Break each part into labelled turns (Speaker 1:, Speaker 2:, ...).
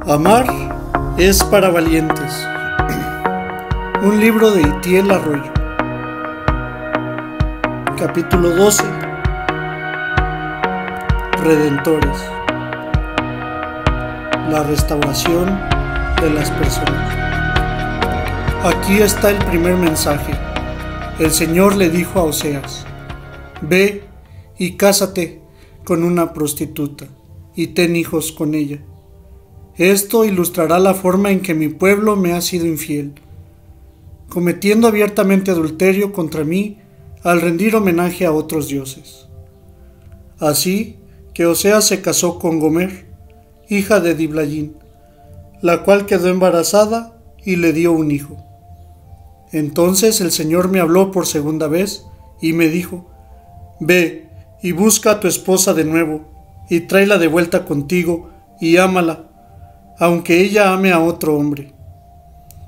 Speaker 1: Amar es para valientes. Un libro de Itiel Arroyo. Capítulo 12. Redentores. La restauración de las personas. Aquí está el primer mensaje. El Señor le dijo a Oseas: ve y cásate con una prostituta y ten hijos con ella. Esto ilustrará la forma en que mi pueblo me ha sido infiel, cometiendo abiertamente adulterio contra mí al rendir homenaje a otros dioses. Así que Oseas se casó con Gomer, hija de Diblaim, la cual quedó embarazada y le dio un hijo. Entonces el Señor me habló por segunda vez y me dijo: ve y busca a tu esposa de nuevo y tráela de vuelta contigo y ámala, aunque ella ame a otro hombre.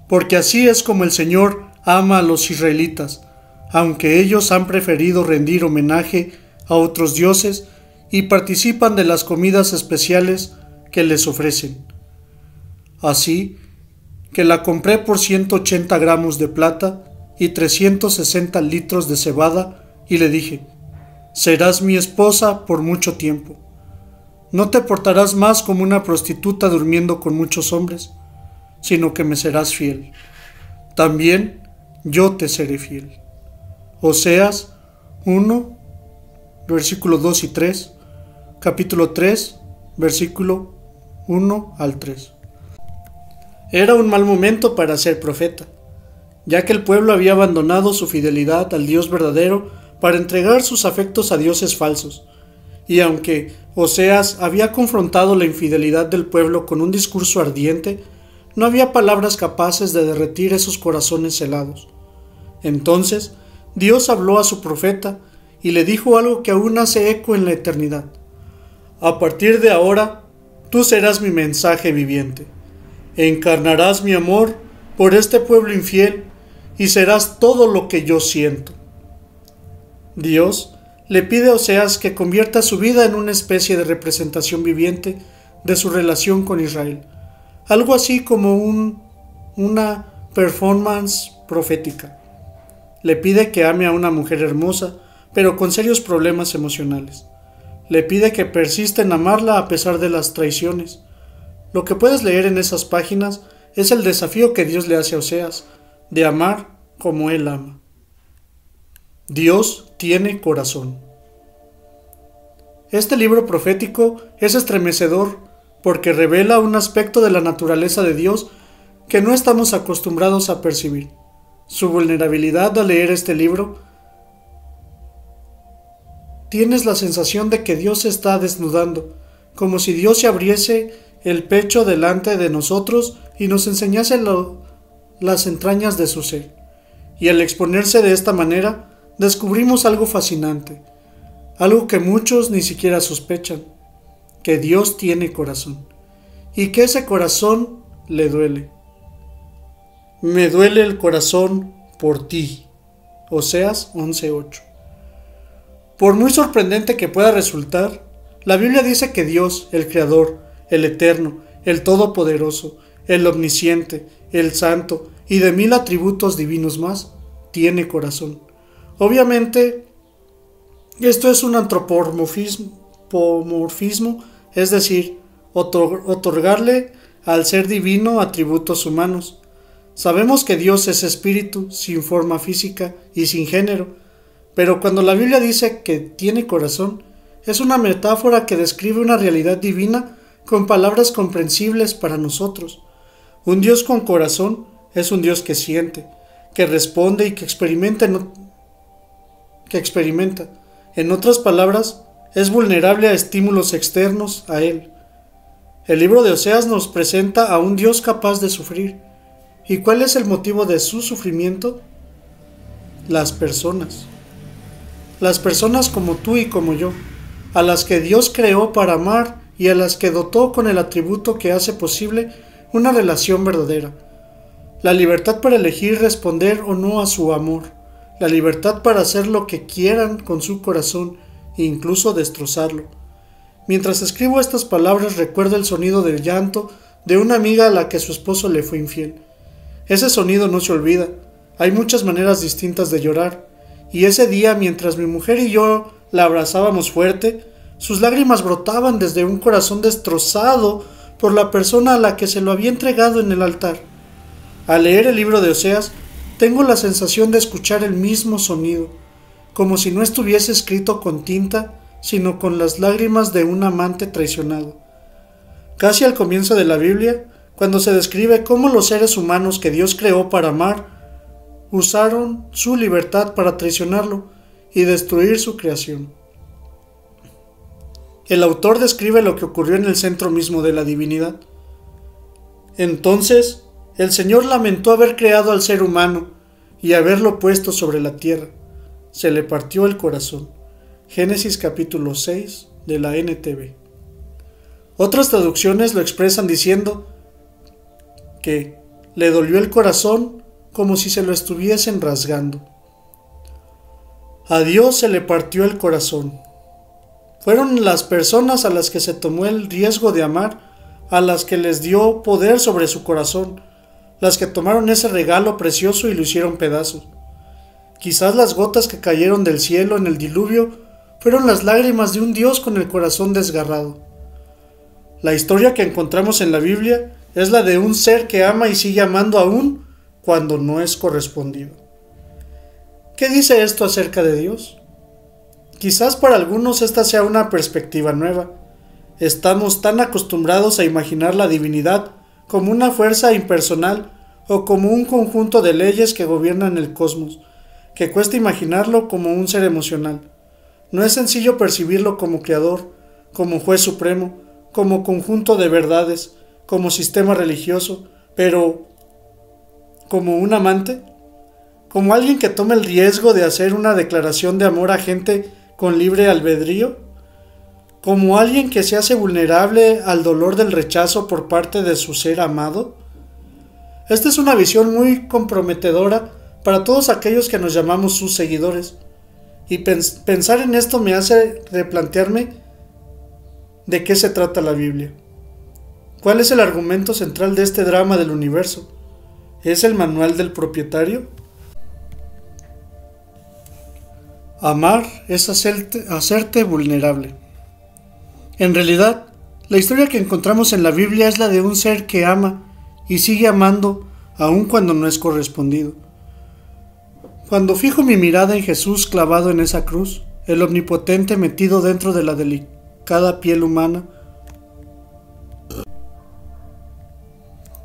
Speaker 1: Porque así es como el Señor ama a los israelitas, aunque ellos han preferido rendir homenaje a otros dioses y participan de las comidas especiales que les ofrecen. Así que la compré por 180 gramos de plata y 360 litros de cebada y le dije: serás mi esposa por mucho tiempo. No te portarás más como una prostituta durmiendo con muchos hombres, sino que me serás fiel. También yo te seré fiel. Oseas 1, versículos 2 y 3, capítulo 3, versículo 1 al 3. Era un mal momento para ser profeta, ya que el pueblo había abandonado su fidelidad al Dios verdadero para entregar sus afectos a dioses falsos. Y aunque Oseas había confrontado la infidelidad del pueblo con un discurso ardiente, no había palabras capaces de derretir esos corazones helados. Entonces Dios habló a su profeta y le dijo algo que aún hace eco en la eternidad: a partir de ahora, tú serás mi mensaje viviente. Encarnarás mi amor por este pueblo infiel y serás todo lo que yo siento. Dios le pide a Oseas que convierta su vida en una especie de representación viviente de su relación con Israel, algo así como una performance profética. Le pide que ame a una mujer hermosa, pero con serios problemas emocionales. Le pide que persista en amarla a pesar de las traiciones. Lo que puedes leer en esas páginas es el desafío que Dios le hace a Oseas, de amar como Él ama. Dios tiene corazón. Este libro profético es estremecedor porque revela un aspecto de la naturaleza de Dios que no estamos acostumbrados a percibir. Su vulnerabilidad al leer este libro, tienes la sensación de que Dios se está desnudando, como si Dios se abriese el pecho delante de nosotros y nos enseñase las entrañas de su ser. Y al exponerse de esta manera, descubrimos algo fascinante, algo que muchos ni siquiera sospechan: que Dios tiene corazón, y que ese corazón le duele. Me duele el corazón por ti. Oseas 11:8. Por muy sorprendente que pueda resultar, la Biblia dice que Dios, el Creador, el Eterno, el Todopoderoso, el Omnisciente, el Santo y de 1000 atributos divinos más, tiene corazón. Obviamente, esto es un antropomorfismo, es decir, otorgarle al ser divino atributos humanos. Sabemos que Dios es espíritu, sin forma física y sin género, pero cuando la Biblia dice que tiene corazón, es una metáfora que describe una realidad divina con palabras comprensibles para nosotros. Un Dios con corazón es un Dios que siente, que responde y que experimenta. En otras palabras, es vulnerable a estímulos externos a Él. El libro de Oseas nos presenta a un Dios capaz de sufrir. ¿Y cuál es el motivo de su sufrimiento? Las personas. Las personas como tú y como yo, a las que Dios creó para amar y a las que dotó con el atributo que hace posible una relación verdadera. La libertad para elegir responder o no a su amor. La libertad para hacer lo que quieran con su corazón e incluso destrozarlo. Mientras escribo estas palabras recuerdo el sonido del llanto de una amiga a la que su esposo le fue infiel. Ese sonido no se olvida. Hay muchas maneras distintas de llorar, y ese día, mientras mi mujer y yo la abrazábamos fuerte, sus lágrimas brotaban desde un corazón destrozado por la persona a la que se lo había entregado en el altar. Al leer el libro de Oseas, tengo la sensación de escuchar el mismo sonido, como si no estuviese escrito con tinta, sino con las lágrimas de un amante traicionado. Casi al comienzo de la Biblia, cuando se describe cómo los seres humanos que Dios creó para amar, usaron su libertad para traicionarlo y destruir su creación. El autor describe lo que ocurrió en el centro mismo de la divinidad. Entonces, el Señor lamentó haber creado al ser humano y haberlo puesto sobre la tierra. Se le partió el corazón. Génesis capítulo 6 de la NTV. Otras traducciones lo expresan diciendo que le dolió el corazón como si se lo estuviesen rasgando. A Dios se le partió el corazón. Fueron las personas a las que se tomó el riesgo de amar, a las que les dio poder sobre su corazón, las que tomaron ese regalo precioso y lo hicieron pedazos. Quizás las gotas que cayeron del cielo en el diluvio fueron las lágrimas de un Dios con el corazón desgarrado. La historia que encontramos en la Biblia es la de un ser que ama y sigue amando aún cuando no es correspondido. ¿Qué dice esto acerca de Dios? Quizás para algunos esta sea una perspectiva nueva. Estamos tan acostumbrados a imaginar la divinidad como una fuerza impersonal o como un conjunto de leyes que gobiernan el cosmos, que cuesta imaginarlo como un ser emocional. No es sencillo percibirlo como creador, como juez supremo, como conjunto de verdades, como sistema religioso, pero ¿como un amante? ¿Como alguien que toma el riesgo de hacer una declaración de amor a gente con libre albedrío? ¿Como alguien que se hace vulnerable al dolor del rechazo por parte de su ser amado? Esta es una visión muy comprometedora para todos aquellos que nos llamamos sus seguidores, y pensar en esto me hace replantearme de qué se trata la Biblia. ¿Cuál es el argumento central de este drama del universo? ¿Es el manual del propietario? Amar es hacerte vulnerable. En realidad, la historia que encontramos en la Biblia es la de un ser que ama y sigue amando aun cuando no es correspondido. Cuando fijo mi mirada en Jesús clavado en esa cruz, el omnipotente metido dentro de la delicada piel humana,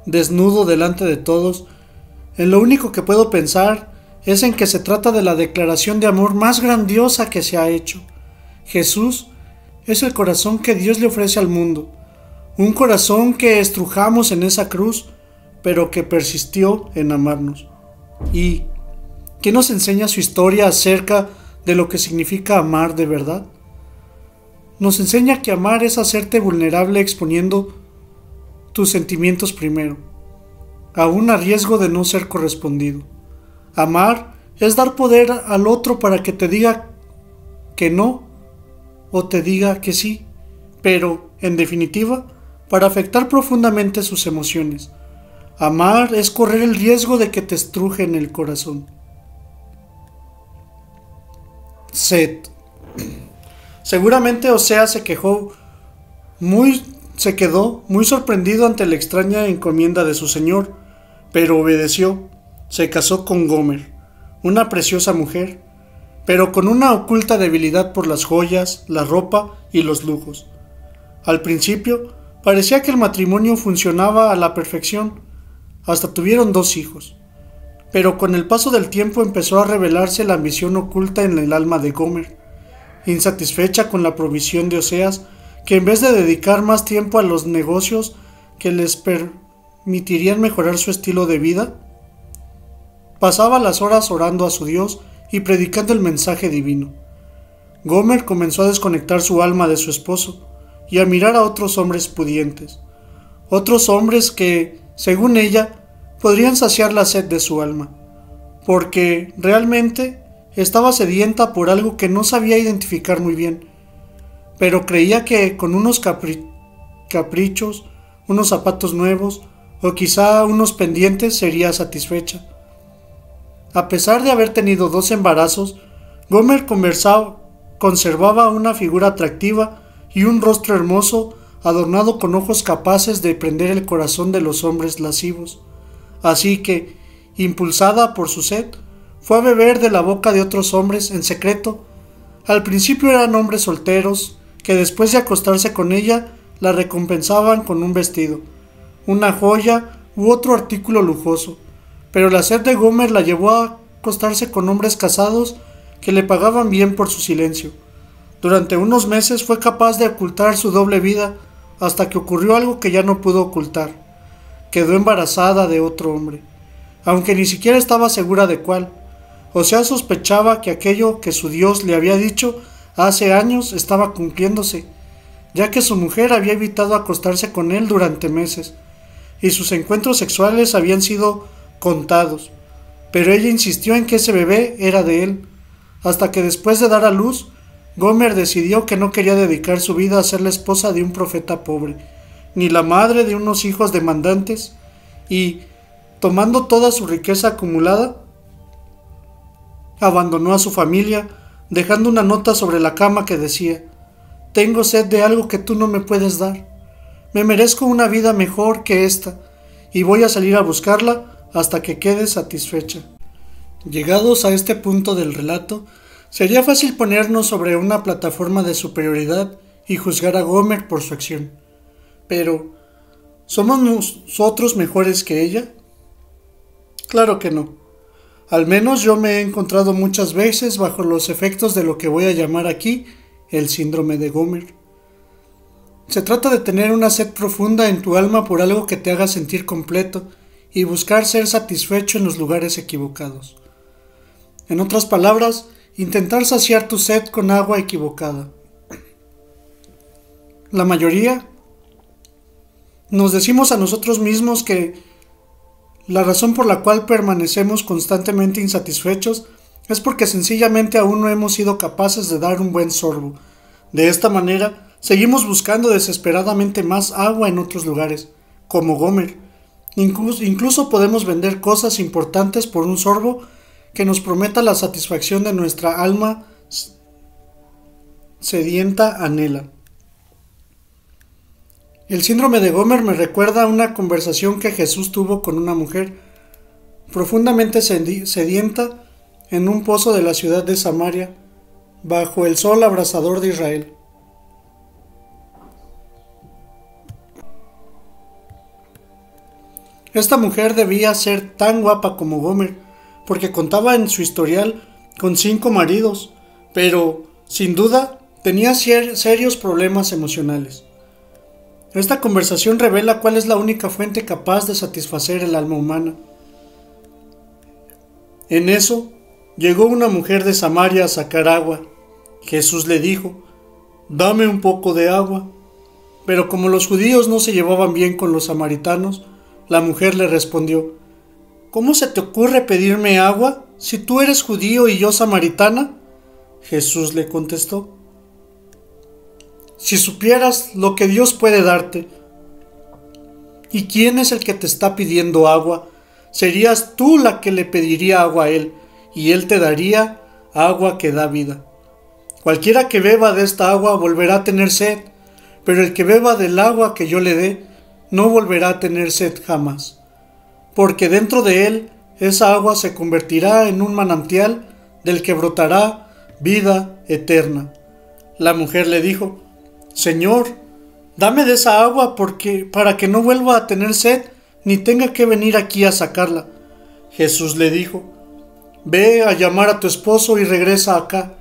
Speaker 1: desnudo delante de todos, en lo único que puedo pensar es en que se trata de la declaración de amor más grandiosa que se ha hecho. Jesús es el corazón que Dios le ofrece al mundo, un corazón que estrujamos en esa cruz, pero que persistió en amarnos. ¿Y qué nos enseña su historia acerca de lo que significa amar de verdad? Nos enseña que amar es hacerte vulnerable exponiendo tus sentimientos primero, aún a riesgo de no ser correspondido. Amar es dar poder al otro para que te diga que no o te diga que sí, pero, en definitiva, para afectar profundamente sus emociones. Amar es correr el riesgo de que te estruje en el corazón. Sed. Seguramente Oseas se quedó muy sorprendido ante la extraña encomienda de su señor, pero obedeció. Se casó con Gomer, una preciosa mujer, pero con una oculta debilidad por las joyas, la ropa y los lujos. Al principio, parecía que el matrimonio funcionaba a la perfección. Hasta tuvieron 2 hijos. Pero con el paso del tiempo empezó a revelarse la ambición oculta en el alma de Gomer, insatisfecha con la provisión de Oseas, que en vez de dedicar más tiempo a los negocios que les permitirían mejorar su estilo de vida, pasaba las horas orando a su Dios y predicando el mensaje divino. Gomer comenzó a desconectar su alma de su esposo y a mirar a otros hombres pudientes, otros hombres que, según ella, podrían saciar la sed de su alma, porque realmente estaba sedienta por algo que no sabía identificar muy bien, pero creía que con unos caprichos, unos zapatos nuevos o quizá unos pendientes, sería satisfecha. A pesar de haber tenido 2 embarazos, Gomer conservaba una figura atractiva y un rostro hermoso adornado con ojos capaces de prender el corazón de los hombres lascivos. Así que, impulsada por su sed, fue a beber de la boca de otros hombres en secreto. Al principio eran hombres solteros que después de acostarse con ella la recompensaban con un vestido, una joya u otro artículo lujoso, pero la sed de Gomer la llevó a acostarse con hombres casados que le pagaban bien por su silencio. Durante unos meses fue capaz de ocultar su doble vida hasta que ocurrió algo que ya no pudo ocultar. Quedó embarazada de otro hombre, aunque ni siquiera estaba segura de cuál. O sea, sospechaba que aquello que su Dios le había dicho hace años estaba cumpliéndose, ya que su mujer había evitado acostarse con él durante meses, y sus encuentros sexuales habían sido contados, pero ella insistió en que ese bebé era de él, hasta que después de dar a luz, Gomer decidió que no quería dedicar su vida a ser la esposa de un profeta pobre, ni la madre de unos hijos demandantes, y, tomando toda su riqueza acumulada, abandonó a su familia, dejando una nota sobre la cama que decía: «Tengo sed de algo que tú no me puedes dar. Me merezco una vida mejor que esta, y voy a salir a buscarla hasta que quede satisfecha». Llegados a este punto del relato, sería fácil ponernos sobre una plataforma de superioridad y juzgar a Gomer por su acción. Pero, ¿somos nosotros mejores que ella? Claro que no. Al menos yo me he encontrado muchas veces bajo los efectos de lo que voy a llamar aquí el síndrome de Gomer. Se trata de tener una sed profunda en tu alma por algo que te haga sentir completo y buscar ser satisfecho en los lugares equivocados. En otras palabras, intentar saciar tu sed con agua equivocada. La mayoría nos decimos a nosotros mismos que la razón por la cual permanecemos constantemente insatisfechos es porque sencillamente aún no hemos sido capaces de dar un buen sorbo. De esta manera, seguimos buscando desesperadamente más agua en otros lugares, como Gomer. Incluso podemos vender cosas importantes por un sorbo que nos prometa la satisfacción de nuestra alma sedienta anhela. El síndrome de Gomer me recuerda a una conversación que Jesús tuvo con una mujer profundamente sedienta en un pozo de la ciudad de Samaria, bajo el sol abrasador de Israel. Esta mujer debía ser tan guapa como Gomer, porque contaba en su historial con 5 maridos, pero, sin duda, tenía serios problemas emocionales. Esta conversación revela cuál es la única fuente capaz de satisfacer el alma humana. En eso, llegó una mujer de Samaria a sacar agua. Jesús le dijo: «Dame un poco de agua». Pero como los judíos no se llevaban bien con los samaritanos, la mujer le respondió: «¿Cómo se te ocurre pedirme agua si tú eres judío y yo samaritana?». Jesús le contestó: «Si supieras lo que Dios puede darte, y quién es el que te está pidiendo agua, serías tú la que le pediría agua a Él, y Él te daría agua que da vida. Cualquiera que beba de esta agua volverá a tener sed, pero el que beba del agua que yo le dé, no volverá a tener sed jamás, porque dentro de él esa agua se convertirá en un manantial del que brotará vida eterna». La mujer le dijo: «Señor, dame de esa agua para que no vuelva a tener sed ni tenga que venir aquí a sacarla». Jesús le dijo: «Ve a llamar a tu esposo y regresa acá».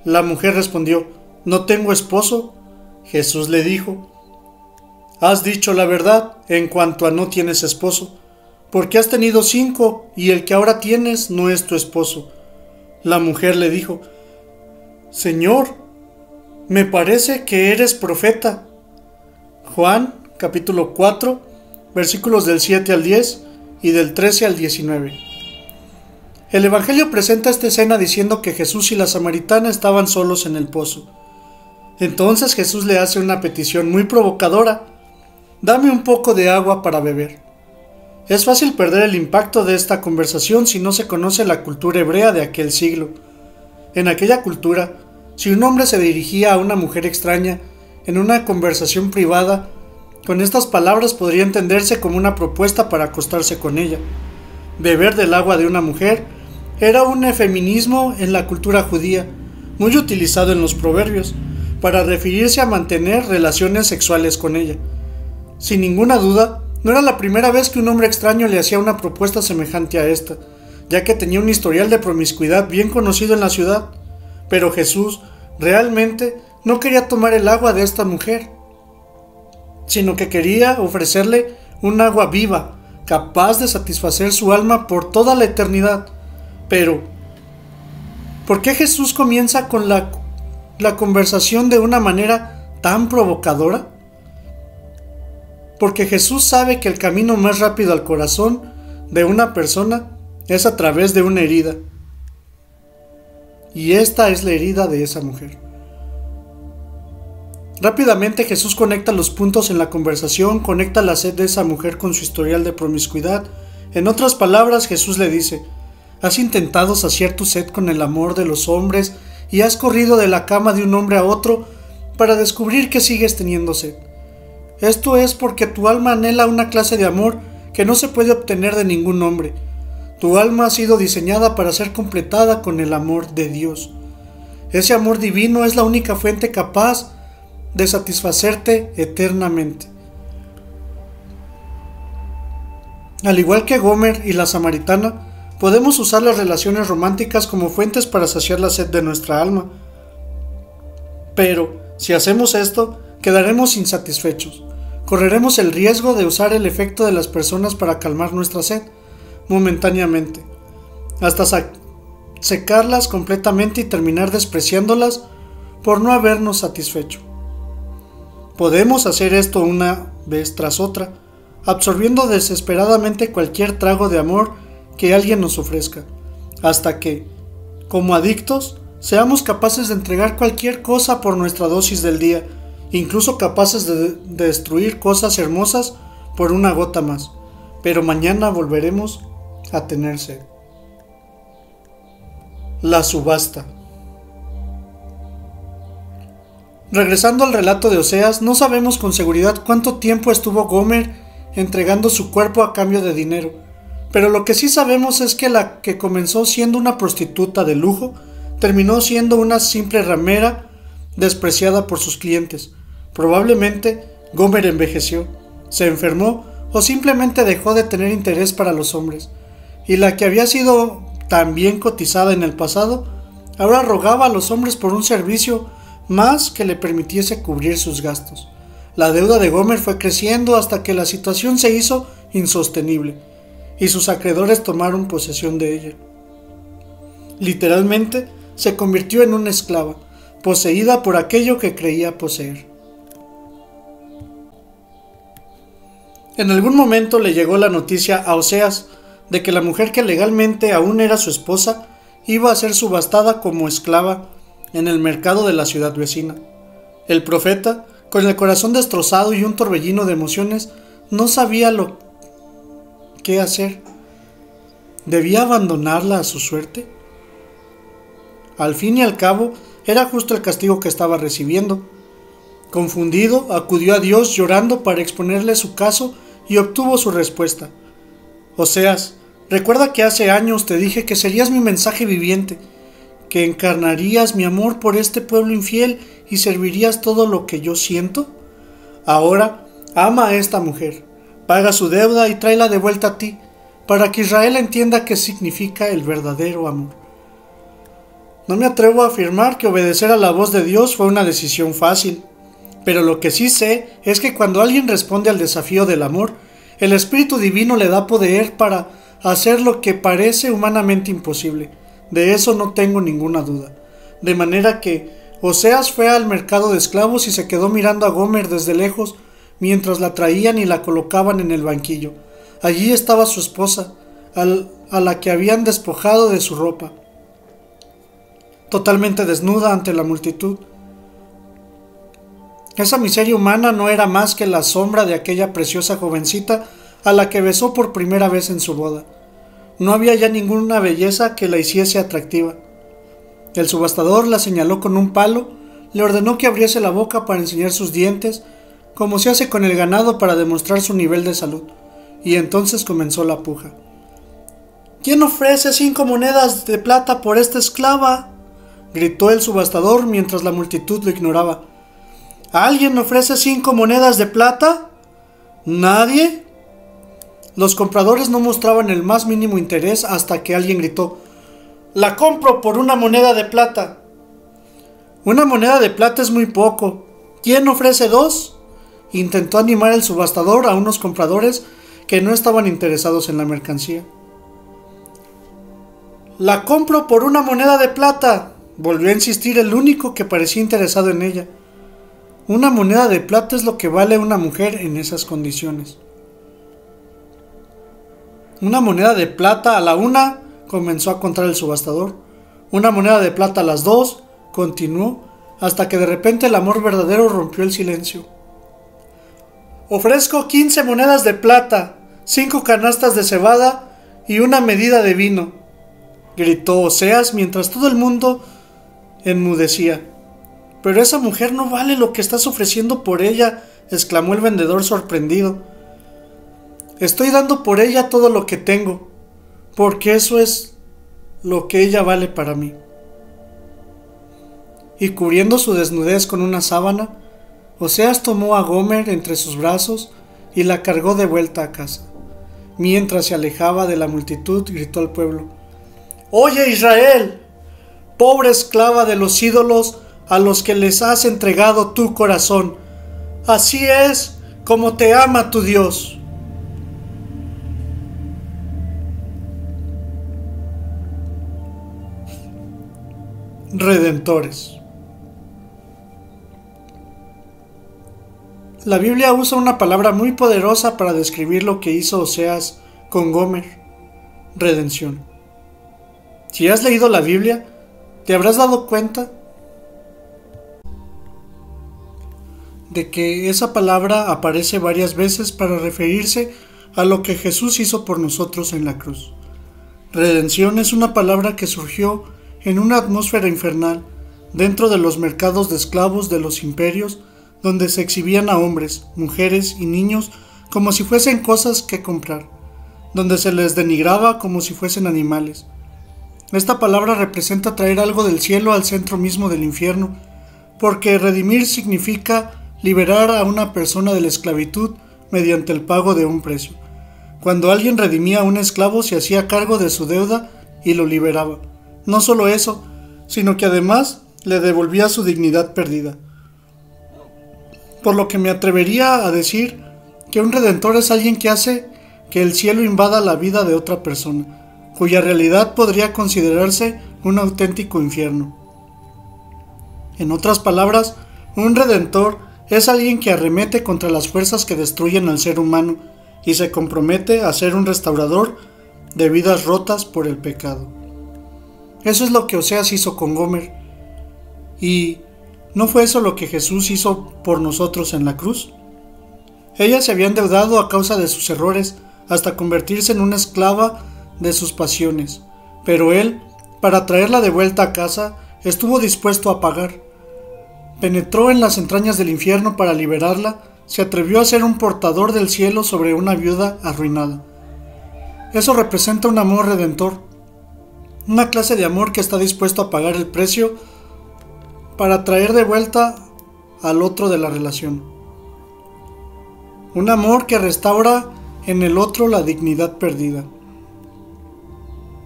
Speaker 1: La mujer respondió: «No tengo esposo». Jesús le dijo: «Has dicho la verdad en cuanto a no tienes esposo, porque has tenido 5 y el que ahora tienes no es tu esposo». La mujer le dijo: «Señor, me parece que eres profeta». Juan, capítulo 4, versículos del 7 al 10 y del 13 al 19. El Evangelio presenta esta escena diciendo que Jesús y la samaritana estaban solos en el pozo. Entonces Jesús le hace una petición muy provocadora. Dame un poco de agua para beber. Es fácil perder el impacto de esta conversación si no se conoce la cultura hebrea de aquel siglo. En aquella cultura, si un hombre se dirigía a una mujer extraña en una conversación privada, con estas palabras podría entenderse como una propuesta para acostarse con ella. Beber del agua de una mujer era un efeminismo en la cultura judía, muy utilizado en los proverbios, para referirse a mantener relaciones sexuales con ella. Sin ninguna duda, no era la primera vez que un hombre extraño le hacía una propuesta semejante a esta, ya que tenía un historial de promiscuidad bien conocido en la ciudad. Pero Jesús realmente no quería tomar el agua de esta mujer, sino que quería ofrecerle un agua viva, capaz de satisfacer su alma por toda la eternidad. Pero, ¿por qué Jesús comienza con la conversación de una manera tan provocadora? Porque Jesús sabe que el camino más rápido al corazón de una persona es a través de una herida. Y esta es la herida de esa mujer. Rápidamente Jesús conecta los puntos en la conversación, conecta la sed de esa mujer con su historial de promiscuidad. En otras palabras, Jesús le dice: ¿has intentado saciar tu sed con el amor de los hombres y has corrido de la cama de un hombre a otro para descubrir que sigues teniendo sed? Esto es porque tu alma anhela una clase de amor que no se puede obtener de ningún hombre. Tu alma ha sido diseñada para ser completada con el amor de Dios. Ese amor divino es la única fuente capaz de satisfacerte eternamente. Al igual que Gomer y la samaritana, podemos usar las relaciones románticas como fuentes para saciar la sed de nuestra alma. Pero, si hacemos esto, quedaremos insatisfechos. Correremos el riesgo de usar el efecto de las personas para calmar nuestra sed, momentáneamente, hasta secarlas completamente y terminar despreciándolas por no habernos satisfecho. Podemos hacer esto una vez tras otra, absorbiendo desesperadamente cualquier trago de amor que alguien nos ofrezca, hasta que, como adictos, seamos capaces de entregar cualquier cosa por nuestra dosis del día, incluso capaces de destruir cosas hermosas por una gota más, pero mañana volveremos a tener sed. La subasta. Regresando al relato de Oseas, no sabemos con seguridad cuánto tiempo estuvo Gomer entregando su cuerpo a cambio de dinero, pero lo que sí sabemos es que la que comenzó siendo una prostituta de lujo, terminó siendo una simple ramera despreciada por sus clientes. Probablemente Gomer envejeció, se enfermó o simplemente dejó de tener interés para los hombres, y la que había sido tan bien cotizada en el pasado, ahora rogaba a los hombres por un servicio más que le permitiese cubrir sus gastos. La deuda de Gomer fue creciendo hasta que la situación se hizo insostenible, y sus acreedores tomaron posesión de ella. Literalmente, se convirtió en una esclava, poseída por aquello que creía poseer. En algún momento le llegó la noticia a Oseas de que la mujer que legalmente aún era su esposa iba a ser subastada como esclava en el mercado de la ciudad vecina. El profeta, con el corazón destrozado y un torbellino de emociones, no sabía lo que hacer. ¿Debía abandonarla a su suerte? Al fin y al cabo, era justo el castigo que estaba recibiendo. Confundido, acudió a Dios llorando para exponerle su caso y obtuvo su respuesta. Oseas, recuerda que hace años te dije que serías mi mensaje viviente, que encarnarías mi amor por este pueblo infiel y servirías todo lo que yo siento. Ahora, ama a esta mujer, paga su deuda y tráela de vuelta a ti, para que Israel entienda qué significa el verdadero amor. No me atrevo a afirmar que obedecer a la voz de Dios fue una decisión fácil, pero lo que sí sé es que cuando alguien responde al desafío del amor, el Espíritu Divino le da poder para hacer lo que parece humanamente imposible. De eso no tengo ninguna duda. De manera que Oseas fue al mercado de esclavos y se quedó mirando a Gomer desde lejos mientras la traían y la colocaban en el banquillo. Allí estaba su esposa, a la que habían despojado de su ropa, totalmente desnuda ante la multitud. Esa miseria humana no era más que la sombra de aquella preciosa jovencita a la que besó por primera vez en su boda. No había ya ninguna belleza que la hiciese atractiva. El subastador la señaló con un palo, le ordenó que abriese la boca para enseñar sus dientes, como se hace con el ganado para demostrar su nivel de salud, y entonces comenzó la puja. ¿Quién ofrece 5 monedas de plata por esta esclava?, gritó el subastador mientras la multitud lo ignoraba. ¿Alguien ofrece 5 monedas de plata? ¿Nadie? Los compradores no mostraban el más mínimo interés hasta que alguien gritó: «La compro por 1 moneda de plata». 1 moneda de plata es muy poco. ¿Quién ofrece 2? Intentó animar el subastador a unos compradores que no estaban interesados en la mercancía. «La compro por 1 moneda de plata», volvió a insistir el único que parecía interesado en ella. 1 moneda de plata es lo que vale una mujer en esas condiciones. 1 moneda de plata a la 1, comenzó a contar el subastador. 1 moneda de plata a las 2, continuó, hasta que de repente el amor verdadero rompió el silencio. «Ofrezco 15 monedas de plata, 5 canastas de cebada y 1 medida de vino», gritó Oseas mientras todo el mundo enmudecía. «Pero esa mujer no vale lo que estás ofreciendo por ella», exclamó el vendedor sorprendido. «Estoy dando por ella todo lo que tengo, porque eso es lo que ella vale para mí». Y cubriendo su desnudez con una sábana, Oseas tomó a Gomer entre sus brazos y la cargó de vuelta a casa. Mientras se alejaba de la multitud, gritó al pueblo: «Oye, Israel, pobre esclava de los ídolos a los que les has entregado tu corazón, así es como te ama tu Dios». Redentores. La Biblia usa una palabra muy poderosa para describir lo que hizo Oseas con Gomer: redención. Si has leído la Biblia, te habrás dado cuenta de que esa palabra aparece varias veces para referirse a lo que Jesús hizo por nosotros en la cruz. Redención es una palabra que surgió en una atmósfera infernal, dentro de los mercados de esclavos de los imperios, donde se exhibían a hombres, mujeres y niños como si fuesen cosas que comprar, donde se les denigraba como si fuesen animales. Esta palabra representa traer algo del cielo al centro mismo del infierno, porque redimir significa liberar a una persona de la esclavitud mediante el pago de un precio. Cuando alguien redimía a un esclavo, se hacía cargo de su deuda y lo liberaba. No solo eso, sino que además le devolvía su dignidad perdida. Por lo que me atrevería a decir que un redentor es alguien que hace que el cielo invada la vida de otra persona, cuya realidad podría considerarse un auténtico infierno. En otras palabras, un redentor es alguien que arremete contra las fuerzas que destruyen al ser humano y se compromete a ser un restaurador de vidas rotas por el pecado. Eso es lo que Oseas hizo con Gomer. ¿Y no fue eso lo que Jesús hizo por nosotros en la cruz? Ella se había endeudado a causa de sus errores hasta convertirse en una esclava de sus pasiones, pero Él, para traerla de vuelta a casa, estuvo dispuesto a pagar. Penetró en las entrañas del infierno para liberarla, se atrevió a ser un portador del cielo sobre una viuda arruinada. Eso representa un amor redentor, una clase de amor que está dispuesto a pagar el precio para traer de vuelta al otro de la relación. Un amor que restaura en el otro la dignidad perdida.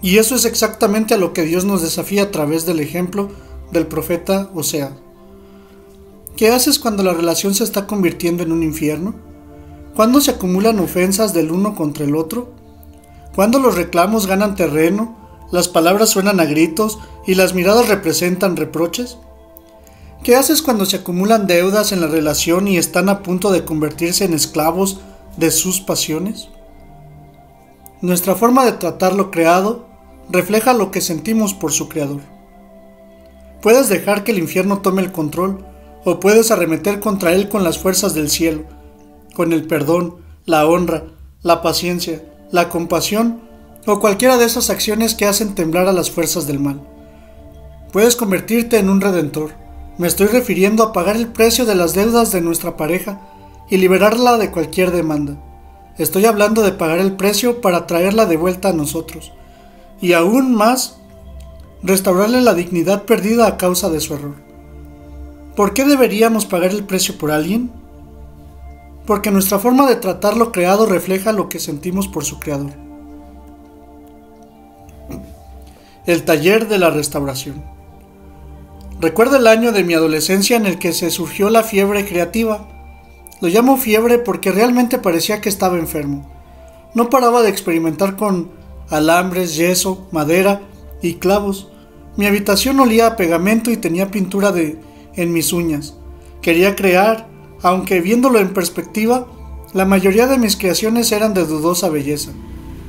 Speaker 1: Y eso es exactamente a lo que Dios nos desafía a través del ejemplo del profeta Oseas. ¿Qué haces cuando la relación se está convirtiendo en un infierno? ¿Cuándo se acumulan ofensas del uno contra el otro? ¿Cuándo los reclamos ganan terreno, las palabras suenan a gritos y las miradas representan reproches? ¿Qué haces cuando se acumulan deudas en la relación y están a punto de convertirse en esclavos de sus pasiones? Nuestra forma de tratar lo creado refleja lo que sentimos por su creador. Puedes dejar que el infierno tome el control o puedes arremeter contra él con las fuerzas del cielo, con el perdón, la honra, la paciencia, la compasión o cualquiera de esas acciones que hacen temblar a las fuerzas del mal. Puedes convertirte en un redentor. Me estoy refiriendo a pagar el precio de las deudas de nuestra pareja y liberarla de cualquier demanda. Estoy hablando de pagar el precio para traerla de vuelta a nosotros. Y aún más, restaurarle la dignidad perdida a causa de su error. ¿Por qué deberíamos pagar el precio por alguien? Porque nuestra forma de tratar lo creado refleja lo que sentimos por su creador. El taller de la restauración. Recuerdo el año de mi adolescencia en el que se surgió la fiebre creativa. Lo llamo fiebre porque realmente parecía que estaba enfermo. No paraba de experimentar con alambres, yeso, madera y clavos. Mi habitación olía a pegamento y tenía pintura en mis uñas. Quería crear, aunque viéndolo en perspectiva, la mayoría de mis creaciones eran de dudosa belleza.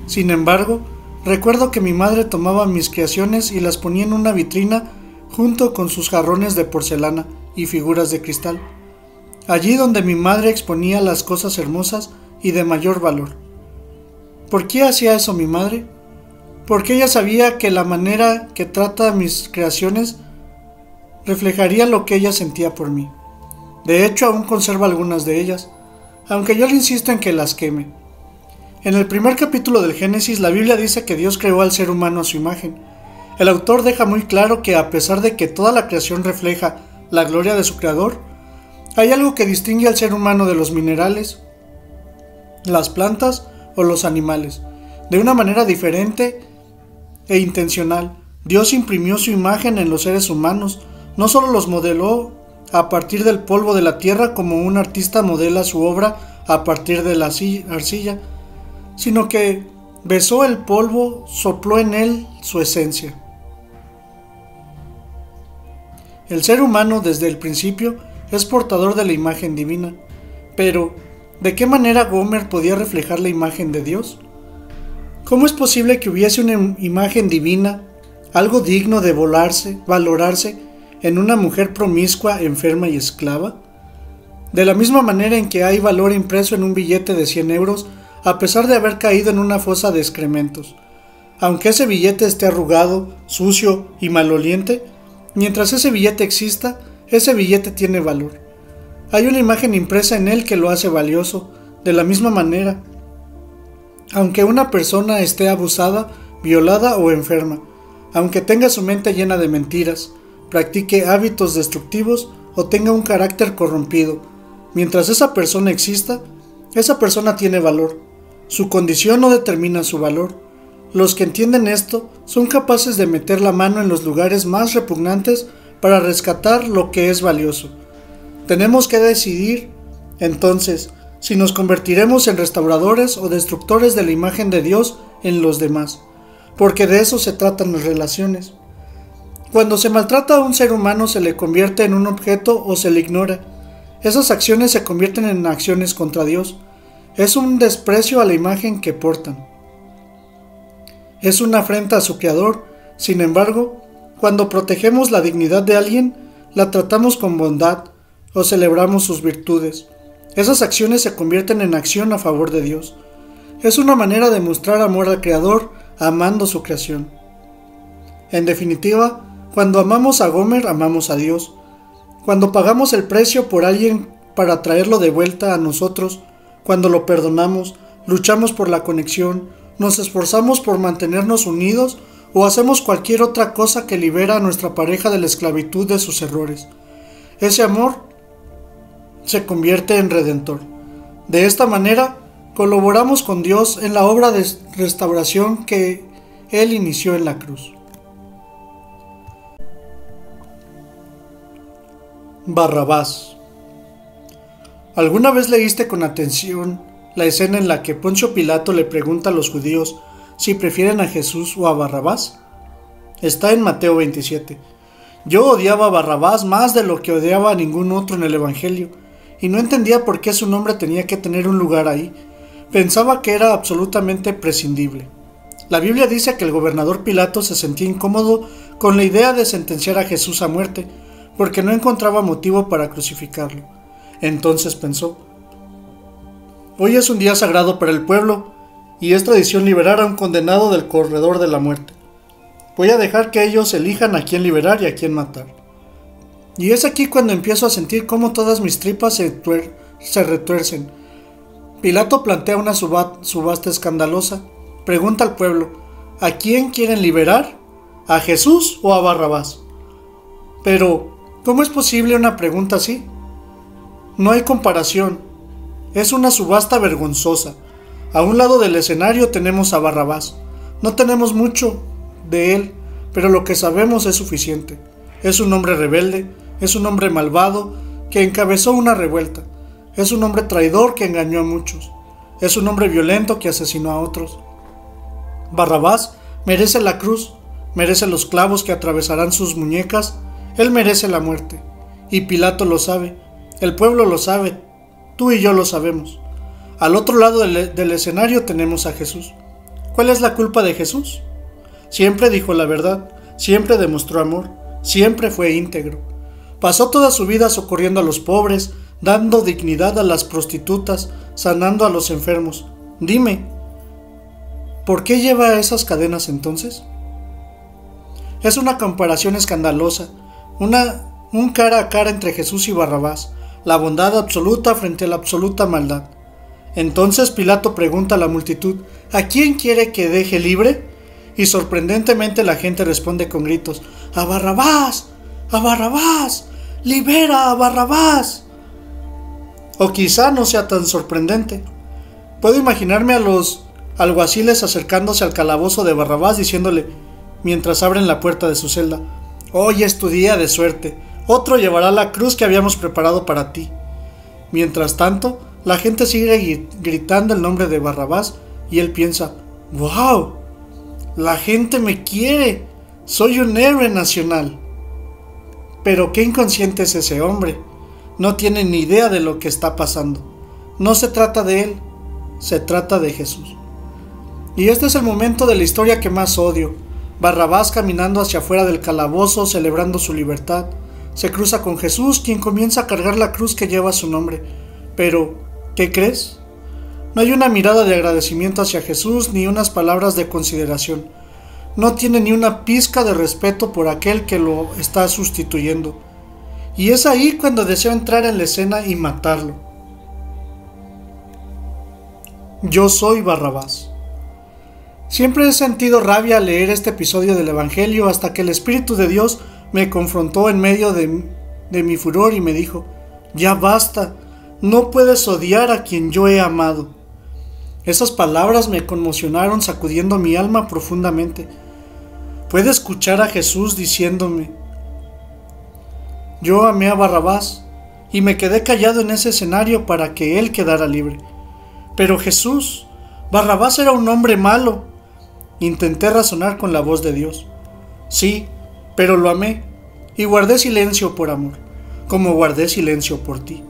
Speaker 1: Sin embargo, recuerdo que mi madre tomaba mis creaciones y las ponía en una vitrina junto con sus jarrones de porcelana y figuras de cristal. Allí donde mi madre exponía las cosas hermosas y de mayor valor. ¿Por qué hacía eso mi madre? Porque ella sabía que la manera que trata mis creaciones reflejaría lo que ella sentía por mí. De hecho, aún conservo algunas de ellas, aunque yo le insisto en que las queme. En el primer capítulo del Génesis, la Biblia dice que Dios creó al ser humano a su imagen. El autor deja muy claro que a pesar de que toda la creación refleja la gloria de su creador, hay algo que distingue al ser humano de los minerales, las plantas o los animales. De una manera diferente e intencional, Dios imprimió su imagen en los seres humanos. No solo los modeló a partir del polvo de la tierra como un artista modela su obra a partir de la arcilla, sino que besó el polvo, sopló en él su esencia. El ser humano desde el principio es portador de la imagen divina, pero ¿de qué manera Gomer podía reflejar la imagen de Dios? ¿Cómo es posible que hubiese una imagen divina, algo digno de valorarse en una mujer promiscua, enferma y esclava? De la misma manera en que hay valor impreso en un billete de 100 euros, a pesar de haber caído en una fosa de excrementos. Aunque ese billete esté arrugado, sucio y maloliente, mientras ese billete exista, ese billete tiene valor. Hay una imagen impresa en él que lo hace valioso. De la misma manera, aunque una persona esté abusada, violada o enferma, aunque tenga su mente llena de mentiras, practique hábitos destructivos o tenga un carácter corrompido, mientras esa persona exista, esa persona tiene valor. Su condición no determina su valor. Los que entienden esto son capaces de meter la mano en los lugares más repugnantes para rescatar lo que es valioso. Tenemos que decidir, entonces, si nos convertiremos en restauradores o destructores de la imagen de Dios en los demás, porque de eso se tratan las relaciones. Cuando se maltrata a un ser humano se le convierte en un objeto o se le ignora. Esas acciones se convierten en acciones contra Dios. Es un desprecio a la imagen que portan. Es una afrenta a su creador. Sin embargo, cuando protegemos la dignidad de alguien, la tratamos con bondad o celebramos sus virtudes. Esas acciones se convierten en acción a favor de Dios. Es una manera de mostrar amor al Creador amando su creación. En definitiva, cuando amamos a Gomer, amamos a Dios. Cuando pagamos el precio por alguien para traerlo de vuelta a nosotros, cuando lo perdonamos, luchamos por la conexión, nos esforzamos por mantenernos unidos o hacemos cualquier otra cosa que libera a nuestra pareja de la esclavitud de sus errores. Ese amor se convierte en redentor. De esta manera, colaboramos con Dios en la obra de restauración que Él inició en la cruz. Barrabás. ¿Alguna vez leíste con atención la escena en la que Poncio Pilato le pregunta a los judíos si prefieren a Jesús o a Barrabás? Está en Mateo 27. Yo odiaba a Barrabás más de lo que odiaba a ningún otro en el Evangelio, y no entendía por qué su nombre tenía que tener un lugar ahí. Pensaba que era absolutamente prescindible. La Biblia dice que el gobernador Pilato se sentía incómodo con la idea de sentenciar a Jesús a muerte, porque no encontraba motivo para crucificarlo. Entonces pensó: hoy es un día sagrado para el pueblo y es tradición liberar a un condenado del corredor de la muerte. Voy a dejar que ellos elijan a quién liberar y a quién matar. Y es aquí cuando empiezo a sentir cómo todas mis tripas se retuercen. Pilato plantea una subasta escandalosa. Pregunta al pueblo: ¿a quién quieren liberar? ¿A Jesús o a Barrabás? Pero, ¿cómo es posible una pregunta así? No hay comparación. Es una subasta vergonzosa. A un lado del escenario tenemos a Barrabás. No tenemos mucho de él, pero lo que sabemos es suficiente. Es un hombre rebelde, es un hombre malvado que encabezó una revuelta. Es un hombre traidor que engañó a muchos. Es un hombre violento que asesinó a otros. Barrabás merece la cruz, merece los clavos que atravesarán sus muñecas. Él merece la muerte. Y Pilato lo sabe, el pueblo lo sabe, tú y yo lo sabemos. Al otro lado del escenario tenemos a Jesús. ¿Cuál es la culpa de Jesús? Siempre dijo la verdad, siempre demostró amor, siempre fue íntegro. Pasó toda su vida socorriendo a los pobres, dando dignidad a las prostitutas, sanando a los enfermos. Dime, ¿por qué lleva esas cadenas entonces? Es una comparación escandalosa, un cara a cara entre Jesús y Barrabás, la bondad absoluta frente a la absoluta maldad. Entonces Pilato pregunta a la multitud: ¿a quién quiere que deje libre? Y sorprendentemente la gente responde con gritos: ¡a Barrabás! ¡a Barrabás! ¡Libera a Barrabás! O quizá no sea tan sorprendente. Puedo imaginarme a los alguaciles acercándose al calabozo de Barrabás diciéndole, mientras abren la puerta de su celda: hoy es tu día de suerte, otro llevará la cruz que habíamos preparado para ti. Mientras tanto, la gente sigue gritando el nombre de Barrabás y él piensa: ¡wow! La gente me quiere, soy un héroe nacional. Pero qué inconsciente es ese hombre, no tiene ni idea de lo que está pasando. No se trata de él, se trata de Jesús. Y este es el momento de la historia que más odio. Barrabás caminando hacia afuera del calabozo, celebrando su libertad. Se cruza con Jesús, quien comienza a cargar la cruz que lleva su nombre. Pero, ¿qué crees? No hay una mirada de agradecimiento hacia Jesús, ni unas palabras de consideración. No tiene ni una pizca de respeto por aquel que lo está sustituyendo. Y es ahí cuando deseo entrar en la escena y matarlo. Yo soy Barrabás. Siempre he sentido rabia al leer este episodio del Evangelio hasta que el Espíritu de Dios me confrontó en medio de mi furor y me dijo: ya basta, no puedes odiar a quien yo he amado. Esas palabras me conmocionaron, sacudiendo mi alma profundamente. Pude escuchar a Jesús diciéndome: yo amé a Barrabás y me quedé callado en ese escenario para que él quedara libre. Pero Jesús, Barrabás era un hombre malo. Intenté razonar con la voz de Dios. Sí, pero lo amé y guardé silencio por amor, como guardé silencio por ti,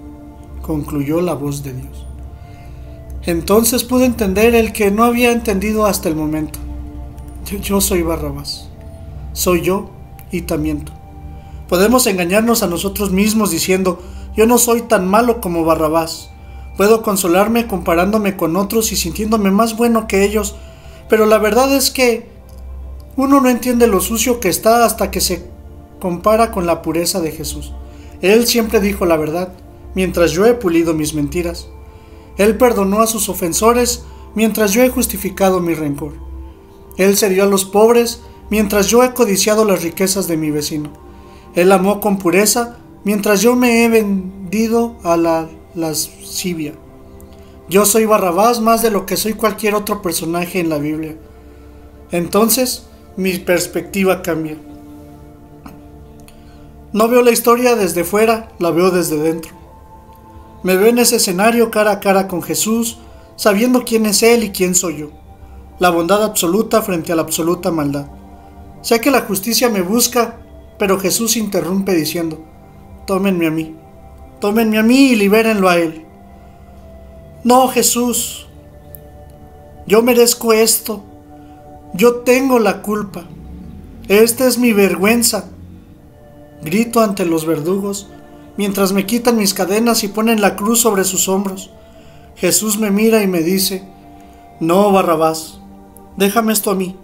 Speaker 1: concluyó la voz de Dios. Entonces pude entender el que no había entendido hasta el momento. Yo soy Barrabás. Soy yo y también tú. Podemos engañarnos a nosotros mismos diciendo: yo no soy tan malo como Barrabás. Puedo consolarme comparándome con otros y sintiéndome más bueno que ellos, pero la verdad es que uno no entiende lo sucio que está hasta que se compara con la pureza de Jesús. Él siempre dijo la verdad, mientras yo he pulido mis mentiras. Él perdonó a sus ofensores, mientras yo he justificado mi rencor. Él se dio a los pobres, mientras yo he codiciado las riquezas de mi vecino. Él amó con pureza, mientras yo me he vendido a la lascivia. Yo soy Barrabás más de lo que soy cualquier otro personaje en la Biblia. Entonces, mi perspectiva cambia. No veo la historia desde fuera, la veo desde dentro. Me veo en ese escenario cara a cara con Jesús, sabiendo quién es Él y quién soy yo. La bondad absoluta frente a la absoluta maldad. Sé que la justicia me busca, pero Jesús interrumpe diciendo: tómenme a mí y libérenlo a Él. No, Jesús, yo merezco esto, yo tengo la culpa, esta es mi vergüenza. Grito ante los verdugos, mientras me quitan mis cadenas y ponen la cruz sobre sus hombros. Jesús me mira y me dice: no, Barrabás, déjame esto a mí.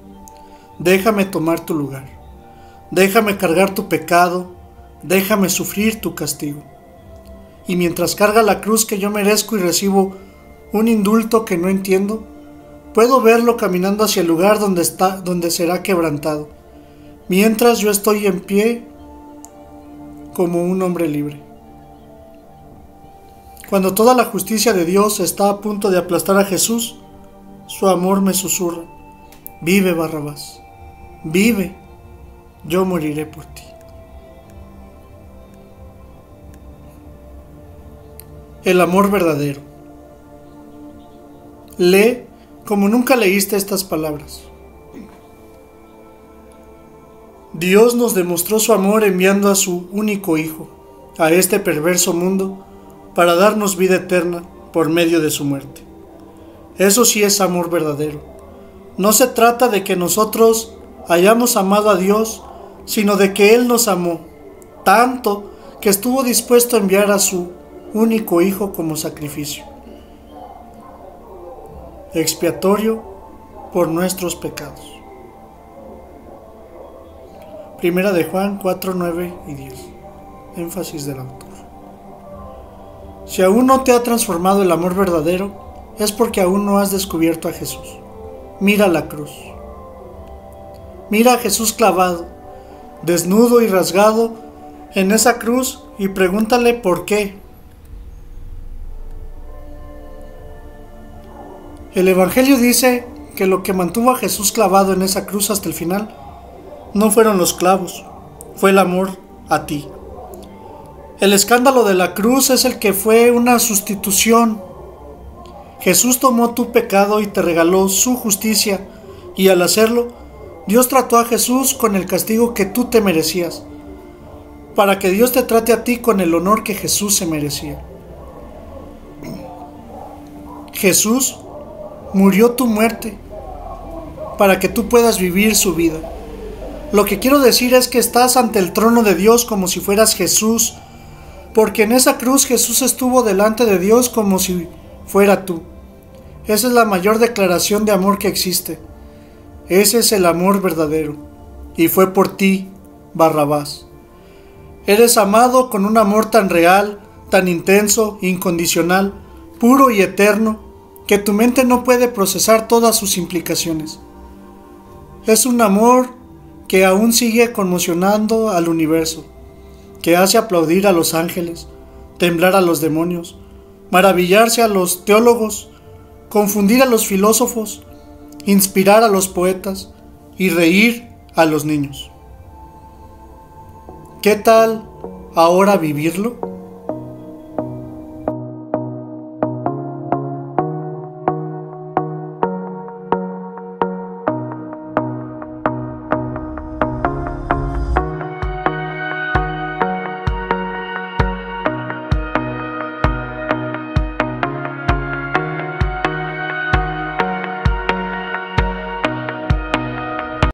Speaker 1: Déjame tomar tu lugar. Déjame cargar tu pecado. Déjame sufrir tu castigo. Y mientras carga la cruz que yo merezco y recibo un indulto que no entiendo, puedo verlo caminando hacia el lugar donde será quebrantado, mientras yo estoy en pie como un hombre libre. Cuando toda la justicia de Dios está a punto de aplastar a Jesús, su amor me susurra: vive, Barrabás, vive, yo moriré por ti. El amor verdadero. Lee como nunca leíste estas palabras. Dios nos demostró su amor enviando a su único Hijo a este perverso mundo para darnos vida eterna por medio de su muerte. Eso sí es amor verdadero. No se trata de que nosotros hayamos amado a Dios, sino de que Él nos amó tanto que estuvo dispuesto a enviar a su único Hijo como sacrificio expiatorio por nuestros pecados. Primera de Juan 4, 9 y 10. Énfasis del autor. Si aún no te ha transformado el amor verdadero, es porque aún no has descubierto a Jesús. Mira la cruz. Mira a Jesús clavado, desnudo y rasgado en esa cruz, y pregúntale por qué. El Evangelio dice que lo que mantuvo a Jesús clavado en esa cruz hasta el final no fueron los clavos, fue el amor a ti. El escándalo de la cruz es el que fue una sustitución. Jesús tomó tu pecado y te regaló su justicia, y al hacerlo, Dios trató a Jesús con el castigo que tú te merecías, para que Dios te trate a ti con el honor que Jesús se merecía. Jesús murió tu muerte para que tú puedas vivir su vida. Lo que quiero decir es que estás ante el trono de Dios como si fueras Jesús, porque en esa cruz Jesús estuvo delante de Dios como si fuera tú. Esa es la mayor declaración de amor que existe. Ese es el amor verdadero, y fue por ti, Barrabás. Eres amado con un amor tan real, tan intenso, incondicional, puro y eterno, que tu mente no puede procesar todas sus implicaciones. Es un amor que aún sigue conmocionando al universo, que hace aplaudir a los ángeles, temblar a los demonios, maravillarse a los teólogos, confundir a los filósofos, inspirar a los poetas y reír a los niños. ¿Qué tal ahora vivirlo?